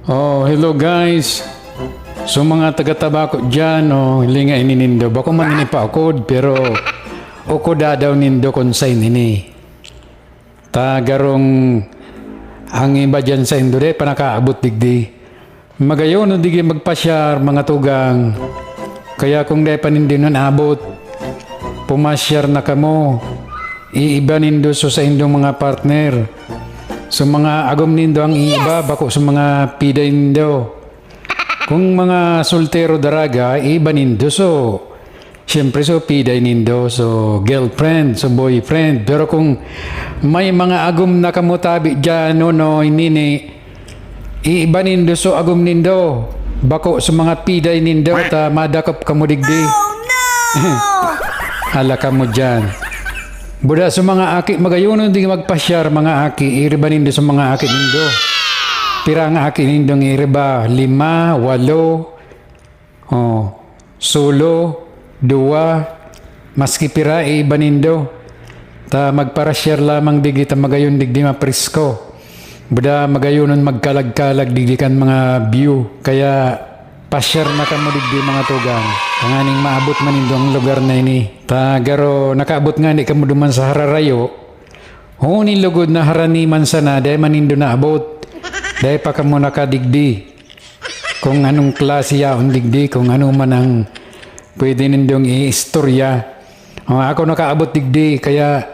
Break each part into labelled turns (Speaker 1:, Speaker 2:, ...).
Speaker 1: Oh, hello guys. So mga taga-tabako dyan, hilinga ininindo. Bako man ini pa akod, pero ako dadaw nindo konsay nini. Tagarong ang iba dyan sa Indore, panakaabot digdi. Magayon, no digi magpasyar, mga tugang. Kaya kung di pa nindo nun abot, pumasyar na kamo. Iiba nindo so sa indong mga partner. So mga agom nindo ang iiba, bako sa mga piday nindo. Kung mga soltero daraga, iba nindo so. Siyempre so piday nindo, so girlfriend, so boyfriend. Pero kung may mga agom na kamutabi dyan, inini, iiba nindo so agom nindo. Bako sa mga piday nindo, ta madakop kamo digdi.
Speaker 2: Oh no!
Speaker 1: Hala ka mo dyan. Buda sa mga aki, magayon hindi magpasyar mga aki, iriba nindo sa mga aki nindo. Pira nga aki nindo iriba, 5, 8, solo, 2, maski pira iba nindo. Ta magparasyar lamang digdi ta magayon digdi maprisko. Buda magayonon magkalag-kalag digdi kan mga view, kaya pasyar na kamo digdi mga tugang. Tanganing maabot man nindo ang lugar na ini. Tagaro nakaabot nga ni kamo duman sa hararayo. Huni lugod na haraniman sana dahil manindo na abot. Dahil pa kamo nakadigdi. Kung anong klase yaon digdi, kung ano man ang pwede nindong i-istorya. Ako nakaabot digdi, kaya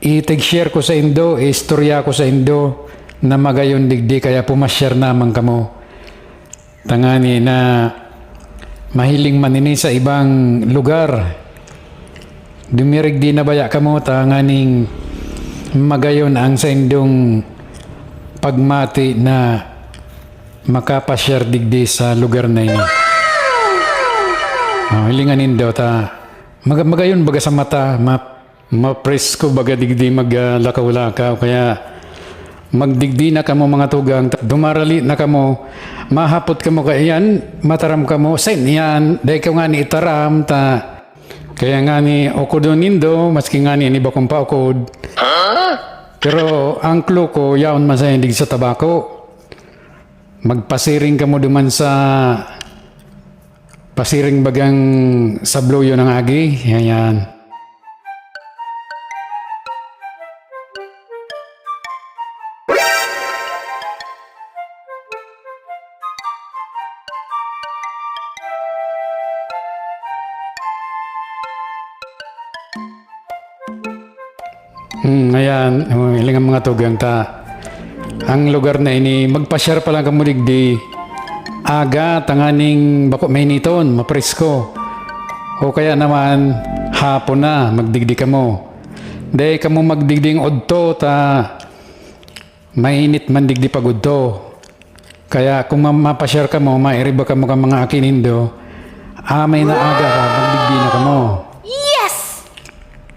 Speaker 1: i-share ko sa Indo, i-istorya ko sa Indo na magayon digdi, kaya pumasyar naman kamo. Tangani na mahiling manini sa ibang lugar. Dumirig di na baya kamo tanganing magayon ang sa indong pagmati na makapasyar digdi sa lugar na ini. Hilinganin daw ta magayon baga sa mata, mapresko baga digdi maglakaw-lakaw, kaya magdigdi na kamo mga tugang, dumarali na kamo, mahapot kamo kayan, mataram kamo, sen yan, dahil ka nga ni itaram, kaya nga ni okodon nindo, maski nga ni bakong paokod. Pero ang clue ko, yaon man sa hindi sa tabako, magpasiring kamo duman sa pasiring bagang sabloyo ng agi, yan. Ayan, ilang mga tugang ta. Ang lugar na ini, magpasyar pa lang kamo digdi. Aga, tanganing bako mainiton, mapresko. O kaya naman, hapon na, magdigdi kamo. Dahil kamo magdigding odto, mainit man digdi pag odto. Kaya kung mapasyar kamo, mairiba kamo ka mga akinindo, may naaga ka, magdigdi na kamo.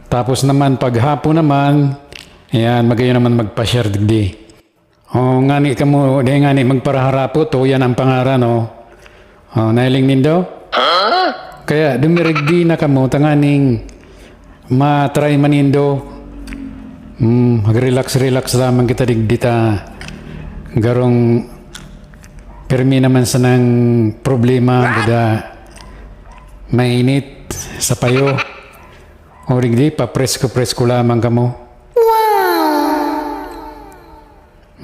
Speaker 1: Tapos naman paghapon naman, ayan, magayon naman magpa-share digdi. Ngani ka mo, dahil ngani magparaharapot, yan ang pangaran, nailing nindo? Kaya dumirigdi na ka mo, tanganing matry manindo, mag-relax lamang kita digdi ta. Garong, permi naman sa nang problema, bida, mainit sa payo. O digdi, papresko lamang kamo.
Speaker 2: Wow!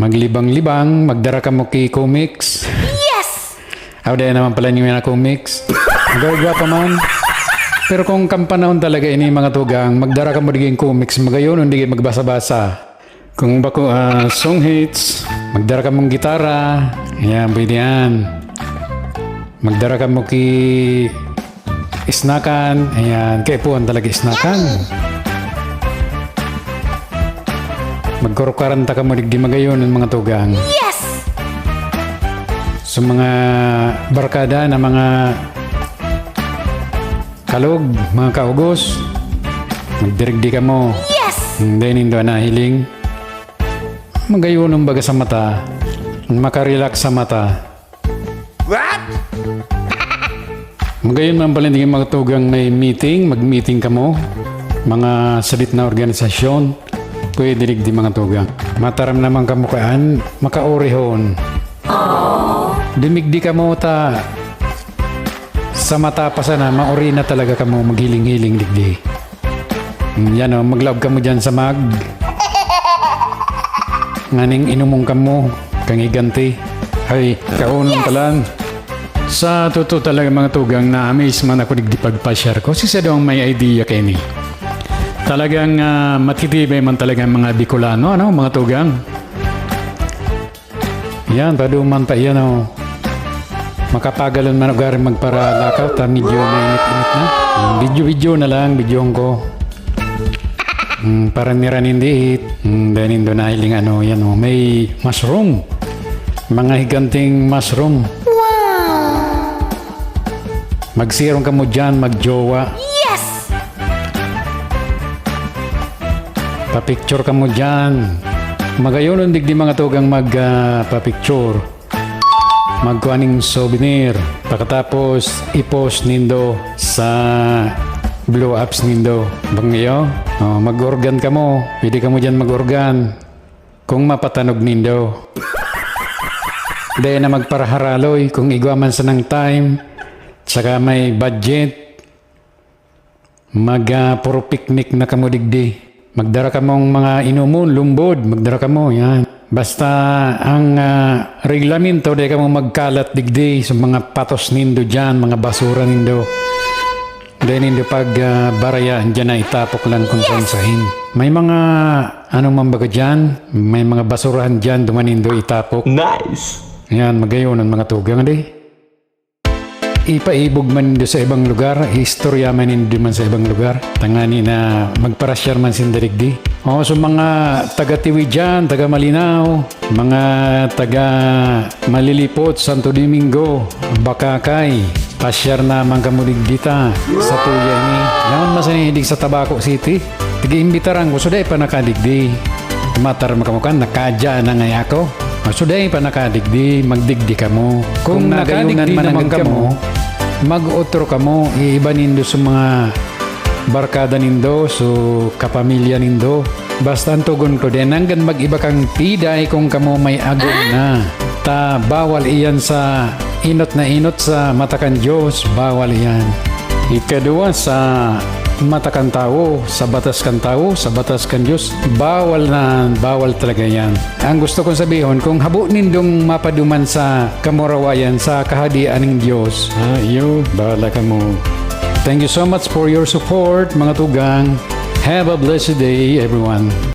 Speaker 1: Maglibang-libang, magdara kamo kay comics.
Speaker 2: Yes!
Speaker 1: Dahil naman pala niyo na comics. Gawga pa man. Pero kung kampanahon talaga ini mga tugang, magdara kamo diging comics, magayon, hindi magbasa-basa. Kung bako song hits, magdara kamong gitara. Ayan, pwede yan. Magdara kamo kay isnakan, ayan, kaya po ang talaga isnakan. Magkurukaranta ka mo digdi magayon ng mga tugang.
Speaker 2: Yes!
Speaker 1: Sa mga barkada na mga kalog, mga kaugos, magdirigdi ka mo.
Speaker 2: Yes!
Speaker 1: Hindi nindo na hiling. Magayon ng baga sa mata, makarelax sa mata.
Speaker 2: What?
Speaker 1: Magayon man pala hindi mga tugang may meeting, mag-meeting ka mo. Mga salit na organisasyon, pwede digdi mga tugang. Mataram naman kamukaan, makaorihon. dumigdi ka mo ta sa mata pa sana, mauri na talaga ka mo maghiling-hiling digdi. Yan o, maglab ka mo dyan sa mag. Nganing inumong ka mo, kang iganti. Ay, kaunon ka lang. Sa totoo talaga mga tugang na amaze man ako digdi pagpa-share ko. Si Sadong may idea kay ni. Talagang matitibay man talaga mga Bicolano, ano, mga tugang. Yan, paduman pa yan o. Makapagalon man ugarin magparalakaw, ta medyo mainit-init na. Video na lang, videoon ko. Parang niranindiit. Dahil nindo na hiling ano, yan o. May mushroom. Mga higanting mushroom. Magsirong ka mo dyan, magjowa.
Speaker 2: Yes!
Speaker 1: Papicture ka mo dyan. Magayon digdi mga tugang magpapicture. Magkuhaning souvenir. Pagkatapos, i-post nindo sa blow ups nindo. Bangayo? Mag-organ ka mo. Pwede ka mo dyan mag-organ. Kung mapatanog nindo. Dahil na magparaharaloy. Kung igwaman sa ng time. Tsaka may budget. Puro picnic na kamo digdi. Magdara ka mong mga inumon, lumbod. Magdara ka mo, yan. Basta ang reglamento, dahil ka mo magkalat digdi sa mga patos nindo dyan, mga basura nindo. Dahil nindo pag barayaan dyan na itapok lang kung konsahin. May mga, ano man baga dyan, may mga basurahan dyan, dumanindo itapok.
Speaker 3: Nice!
Speaker 1: Yan, magayon ang mga tugang, di? Ipaibog man nindo sa ibang lugar, istorya man nindo man sa ibang lugar. Tangani na magparasyar man sindaligdi. So mga taga-Tiwi dyan, taga-Malinaw, mga taga-Malilipot, Santo Domingo, Bakakay, pasyar naman kamuligdita sa tuya ni. Naman masanihidig sa Tabaco City. Tigi-imbitaran ko, suday pa nakadigdi. Matar makamukan, nakadya na ngay ako. Suday pa nakadigdi, magdigdi ka mo. Kung nakadigdi naman ka mo, mag-otro ka mo, iiba nindo sa mga barkada nindo, so kapamilya nindo. Basta ang tugon ko din, hanggang mag-iba kang piday kung kamo may agong na. Ta bawal iyan sa inot na inot sa mata kan Diyos, bawal iyan. Ikadua sa mata kan tao, sa batas kan tao, sa batas kan Diyos, bawal na, bawal talaga yan. Ang gusto kong sabihin, kung habo nindong mapaduman sa kamurawayan, sa kahadian ng Diyos, iyo, bahala ka mo. Thank you so much for your support, mga tugang. Have a blessed day, everyone.